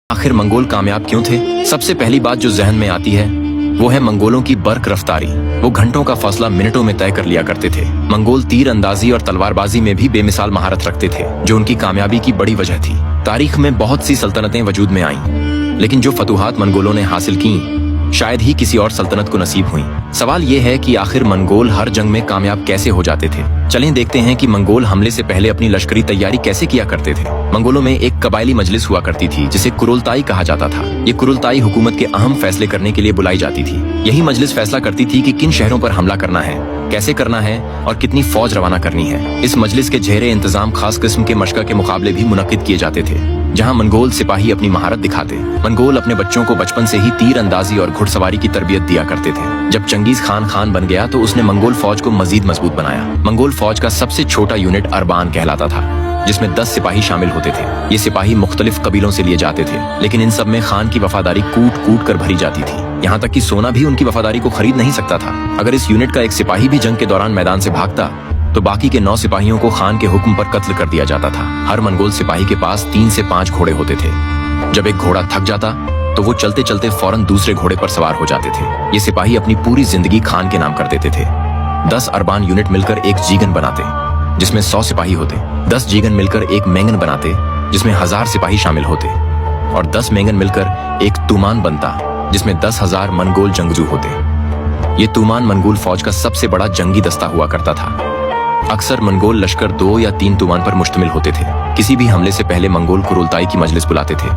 आखिर मंगोल कामयाब क्यों थे? सबसे पहली बात जो जहन में आती है वो है मंगोलों की बर्क रफ्तारी। वो घंटों का फासला मिनटों में तय कर लिया करते थे। मंगोल तीर अंदाजी और तलवारबाजी में भी बेमिसाल महारत रखते थे, जो उनकी कामयाबी की बड़ी वजह थी। तारीख में बहुत सी सल्तनतें वजूद में आईं, लेकिन जो फतूहात मंगोलों ने हासिल की शायद ही किसी और सल्तनत को नसीब हुई। सवाल ये है कि आखिर मंगोल हर जंग में कामयाब कैसे हो जाते थे। चलें देखते हैं कि मंगोल हमले से पहले अपनी लश्करी तैयारी कैसे किया करते थे। मंगोलों में एक कबायली मजलिस हुआ करती थी जिसे कुरुलताई कहा जाता था। ये कुरुलताई हुकूमत के अहम फैसले करने के लिए बुलाई जाती थी। यही मजलिस फैसला करती थी कि किन शहरों पर हमला करना है, कैसे करना है और कितनी फौज रवाना करनी है। इस मजलिस के झेरे इंतजाम खास किस्म के मशक़ के मुकाबले भी मुनक्किद किए जाते थे, जहां मंगोल सिपाही अपनी महारत दिखाते। मंगोल अपने बच्चों को बचपन से ही तीर अंदाजी और घुड़सवारी की तरबियत दिया करते थे। जब चंगेज खान बन गया तो उसने मंगोल फौज को मजीद मजबूत बनाया। मंगोल फौज का सबसे छोटा यूनिट अरबान कहलाता था, जिसमें 10 सिपाही शामिल होते थे। ये सिपाही मुख्तलिफ कबीलों से लिए जाते थे, लेकिन इन सब में खान की वफादारी कूट कूट कर भरी जाती थी। यहाँ तक कि सोना भी उनकी वफादारी को खरीद नहीं सकता था। अगर इस यूनिट का एक सिपाही भी जंग के दौरान मैदान से भागता तो बाकी के 9 सिपाहियों को खान के हुक्म पर कत्ल कर दिया जाता था। हर मंगोल सिपाही के पास 3 से 5 घोड़े होते थे। जब एक घोड़ा थक जाता तो वो चलते चलते फौरन दूसरे घोड़े पर सवार हो जाते थे। ये सिपाही अपनी पूरी जिंदगी खान के नाम कर देते थे। 10 अरबान यूनिट मिलकर एक जीगन बनाते, जिसमें 100 सिपाही होते। 10 जीगन मिलकर एक मेंगन बनाते, जिसमें 1000 सिपाही शामिल होते। और 10 मेंगन मिलकर एक तूमान बनता, जिसमें 10,000 मंगोल जंगजू होते। ये तूमान मंगोल फौज का सबसे बड़ा जंगी दस्ता हुआ करता था। अक्सर मंगोल लश्कर 2 या 3 तूमान पर मुश्तमिल होते थे। किसी भी हमले से पहले मंगोल कुरुलताई की मजलिस बुलाते थे,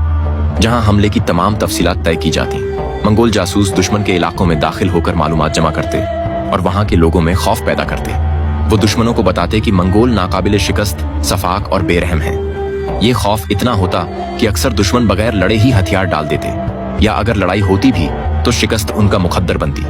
जहां हमले की तमाम तफसीलात तय की जाती। मंगोल जासूस दुश्मन के इलाकों में दाखिल होकर मालूमात जमा करते और वहां के लोगों में खौफ पैदा करते। वो दुश्मनों को बताते कि मंगोल नाकाबिले शिकस्त, सफाक और बेरहम हैं। ये खौफ इतना होता कि अक्सर दुश्मन बगैर लड़े ही हथियार डाल देते, या अगर लड़ाई होती भी तो शिकस्त उनका मुकद्दर बनती।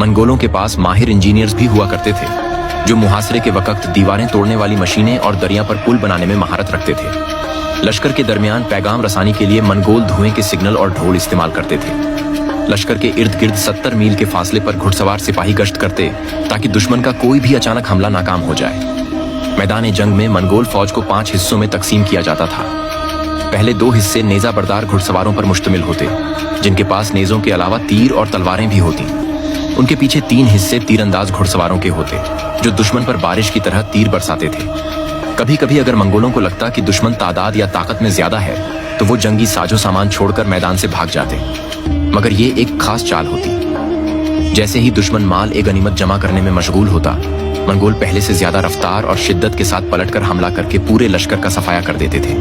मंगोलों के पास माहिर इंजीनियर्स भी हुआ करते थे, जो मुहासरे के वक्त दीवारें तोड़ने वाली मशीनें और दरिया पर पुल बनाने में महारत रखते थे। लश्कर के दरमियान पैगाम रसानी के लिए मंगोल धुएं के सिग्नल और ढोल इस्तेमाल करते थे। लश्कर के इर्द गिर्द 70 मील के फासले पर घुड़सवार सिपाही गश्त करते, ताकि दुश्मन का कोई भी अचानक हमला नाकाम हो जाए। मैदान जंग में मंगोल फौज को 5 हिस्सों में तकसीम किया जाता था। पहले 2 हिस्से नेजा बरदार घुड़सवारों पर मुश्तमिल होते, जिनके पास नेजों के अलावा तीर और तलवारें भी होती। उनके पीछे 3 हिस्से तीरंदाज घुड़सवारों के होते, जो दुश्मन पर बारिश की तरह तीर बरसाते थे। कभी कभी अगर मंगोलों को लगता कि दुश्मन तादाद या ताकत में ज्यादा है तो वो जंगी साजो सामान छोड़कर मैदान से भाग जाते, मगर ये एक खास चाल होती। जैसे ही दुश्मन माल ए गनीमत जमा करने में मशगूल होता, मंगोल पहले से ज्यादा रफ्तार और शिद्दत के साथ पलटकर हमला करके पूरे लश्कर का सफाया कर देते थे।